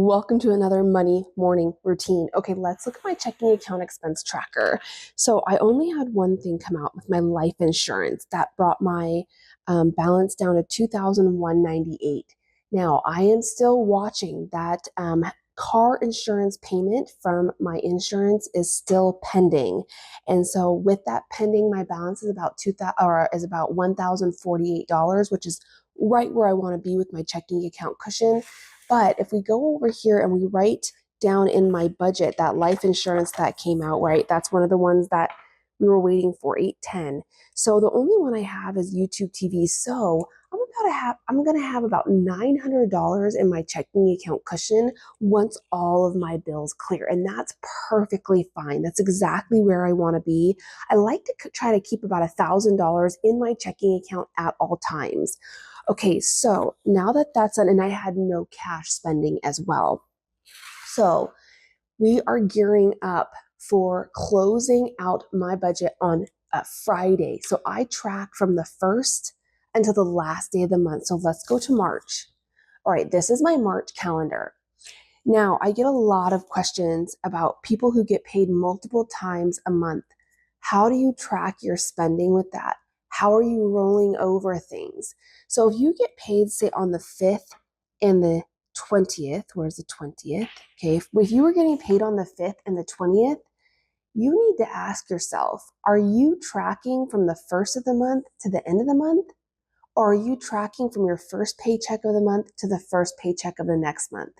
Welcome to another money morning routine. Okay, let's look at my checking account expense tracker. So I only had one thing come out with my life insurance that brought my balance down to $2,198. Now I am still watching that car insurance payment from my insurance is still pending, and so with that pending, my balance is about $1,048, which is right where I want to be with my checking account cushion. But if we go over here and we write down in my budget that life insurance that came out, right? That's one of the ones that we were waiting for, 810. So the only one I have is YouTube TV. So I'm gonna have about $900 in my checking account cushion once all of my bills clear, and that's perfectly fine. That's exactly where I want to be. I like to try to keep about $1,000 in my checking account at all times. Okay, so now that that's done, and I had no cash spending as well. So we are gearing up for closing out my budget on Friday. So I track from the first until the last day of the month. So let's go to March. All right, this is my March calendar. Now, I get a lot of questions about people who get paid multiple times a month. How do you track your spending with that? How are you rolling over things? So if you get paid, say, on the 5th and the 20th, where's the 20th? Okay, if you were getting paid on the 5th and the 20th, you need to ask yourself, are you tracking from the first of the month to the end of the month? Or are you tracking from your first paycheck of the month to the first paycheck of the next month?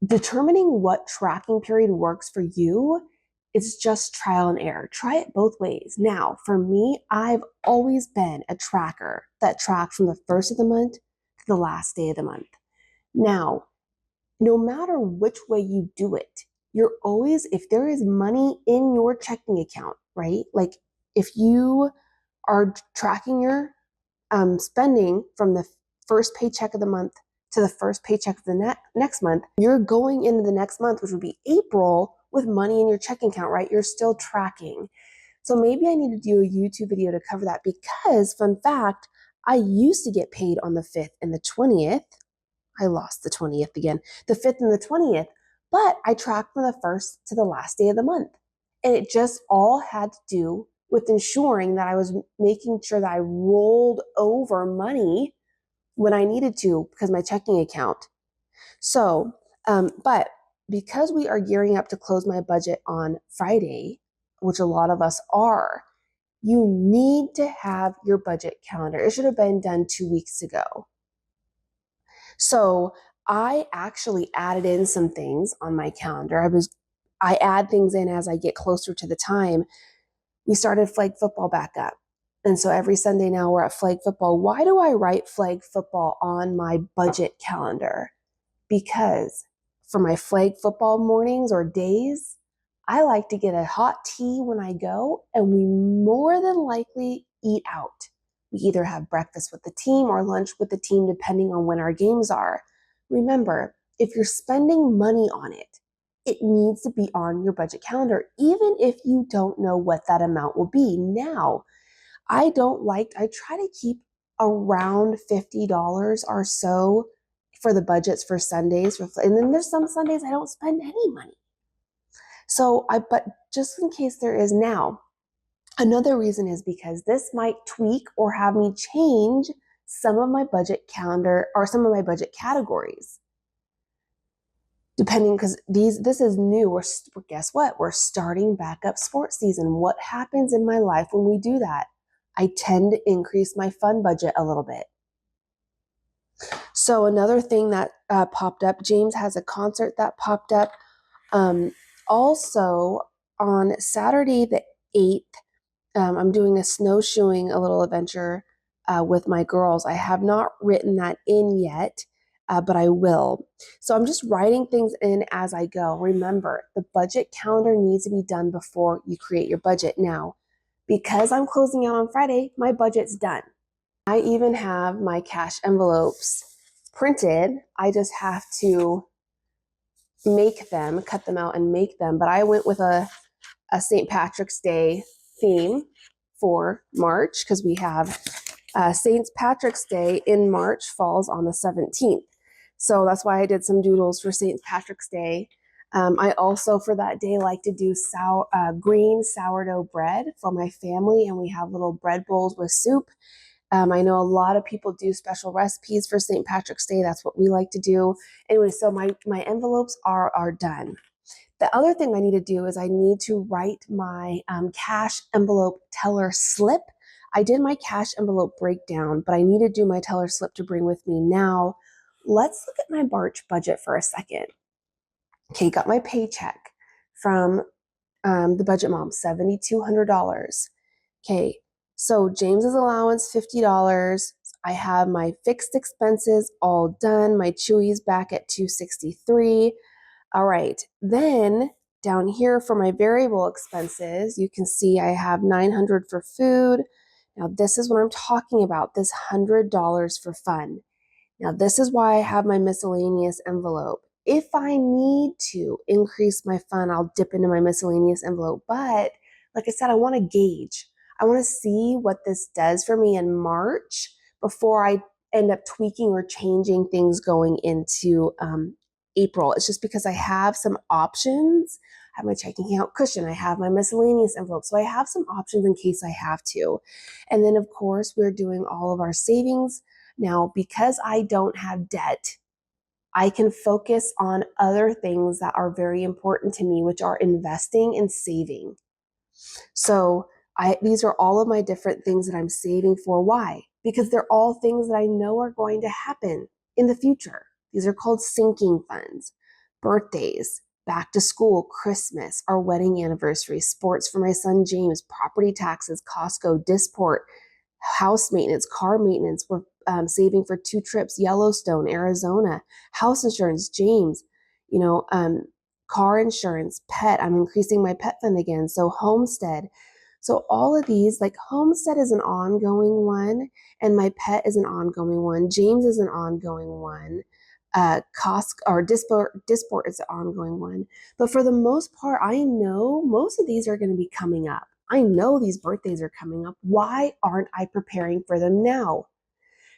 Determining what tracking period works for you is just trial and error. Try it both ways. Now, for me, I've always been a tracker that tracked from the first of the month to the last day of the month. Now, no matter which way you do it, you're always, if there is money in your checking account, right? Like if you are tracking your spending from the first paycheck of the month to the first paycheck of the next month, you're going into the next month, which would be April, with money in your checking account, right? You're still tracking. So maybe I need to do a YouTube video to cover that, because fun fact, I used to get paid on the 5th and the 20th. I lost the 20th again, the 5th and the 20th, but I tracked from the first to the last day of the month. And it just all had to do with ensuring that I was making sure that I rolled over money when I needed to, because my checking account. So, but because we are gearing up to close my budget on Friday, which a lot of us are, you need to have your budget calendar. It should have been done 2 weeks ago. So I actually added in some things on my calendar. I add things in as I get closer to the time. We started flag football back up. And so every Sunday now we're at flag football. Why do I write flag football on my budget calendar? Because for my flag football mornings or days, I like to get a hot tea when I go, and we more than likely eat out. We either have breakfast with the team or lunch with the team, depending on when our games are. Remember, if you're spending money on it, it needs to be on your budget calendar, even if you don't know what that amount will be. Now, I try to keep around $50 or so for the budgets for Sundays. And then there's some Sundays I don't spend any money. But just in case there is now, another reason is because this might tweak or have me change some of my budget calendar or some of my budget categories. Depending, because this is new. Guess what? We're starting back up sports season. What happens in my life when we do that? I tend to increase my fund budget a little bit. So another thing that popped up, James has a concert that popped up. Also on Saturday the 8th, I'm doing a snowshoeing, a little adventure with my girls. I have not written that in yet, but I will. So I'm just writing things in as I go. Remember, the budget calendar needs to be done before you create your budget. Now, because I'm closing out on Friday, my budget's done. I even have my cash envelopes printed. I just have to cut them out and make them. But I went with a St. Patrick's Day theme for March, because we have St. Patrick's Day in March falls on the 17th. So that's why I did some doodles for St. Patrick's Day. I also, for that day, like to do green sourdough bread for my family, and we have little bread bowls with soup. I know a lot of people do special recipes for St. Patrick's Day. That's what we like to do. Anyway, so my envelopes are done. The other thing I need to do is I need to write my cash envelope teller slip. I did my cash envelope breakdown, but I need to do my teller slip to bring with me now. Let's look at my March budget for a second. Okay, got my paycheck from the budget mom, $7,200. Okay, so James's allowance, $50. I have my fixed expenses all done. My Chewy's back at $263. All right, then down here for my variable expenses, you can see I have $900 for food. Now this is what I'm talking about, this $100 for fun. Now, this is why I have my miscellaneous envelope. If I need to increase my fund, I'll dip into my miscellaneous envelope. But like I said, I want to gauge. I want to see what this does for me in March before I end up tweaking or changing things going into April. It's just because I have some options. I have my checking account cushion. I have my miscellaneous envelope. So I have some options in case I have to. And then, of course, we're doing all of our savings. Now, because I don't have debt, I can focus on other things that are very important to me, which are investing and saving. So these are all of my different things that I'm saving for. Why? Because they're all things that I know are going to happen in the future. These are called sinking funds. Birthdays, back to school, Christmas, our wedding anniversary, sports for my son James, property taxes, Costco, Disport, house maintenance, car maintenance. We're saving for 2 trips, Yellowstone, Arizona, house insurance, James, car insurance, pet. I'm increasing my pet fund again. So homestead. So all of these, like homestead is an ongoing one, and my pet is an ongoing one. James is an ongoing one. Disport is an ongoing one. But for the most part, I know most of these are going to be coming up. I know these birthdays are coming up. Why aren't I preparing for them now?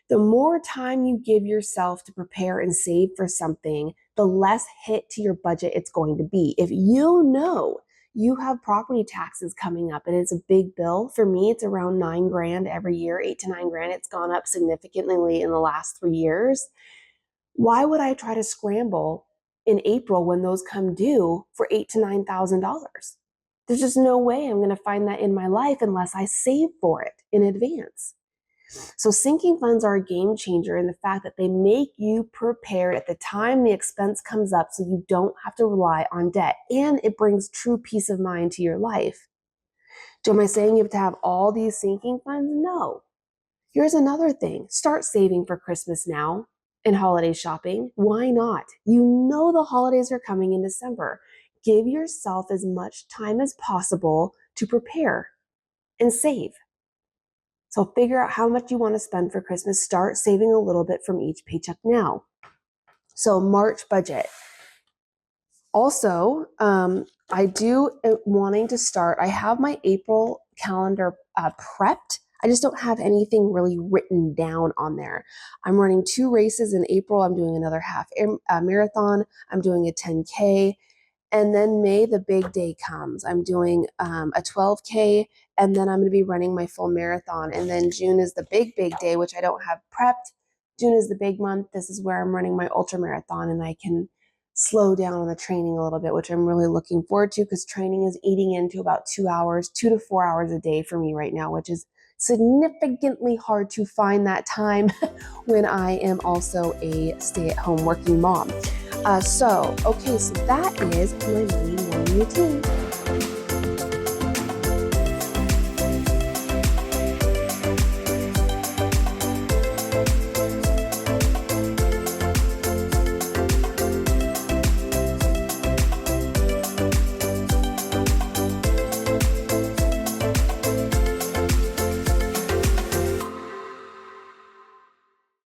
The more time you give yourself to prepare and save for something, the less hit to your budget it's going to be. If you know you have property taxes coming up and it's a big bill, for me, it's around $9,000 every year, $8,000 to $9,000. It's gone up significantly in the last 3 years. Why would I try to scramble in April when those come due for $8,000 to $9,000? There's just no way I'm going to find that in my life unless I save for it in advance. So sinking funds are a game changer in the fact that they make you prepared at the time the expense comes up so you don't have to rely on debt, and it brings true peace of mind to your life. So am I saying you have to have all these sinking funds? No. Here's another thing. Start saving for Christmas now and holiday shopping. Why not? You know the holidays are coming in December. Give yourself as much time as possible to prepare and save. So figure out how much you want to spend for Christmas. Start saving a little bit from each paycheck now. So March budget. Also, I have my April calendar prepped. I just don't have anything really written down on there. I'm running 2 races in April. I'm doing another half marathon. I'm doing a 10K. And then May, the big day comes. I'm doing a 12K, and then I'm going to be running my full marathon. And then June is the big day, which I don't have prepped. June is the big month. This is where I'm running my ultra marathon, and I can slow down on the training a little bit, which I'm really looking forward to, because training is eating into about 2 to 4 hours a day for me right now, which is significantly hard to find that time when I am also a stay-at-home working mom. So that is my morning routine.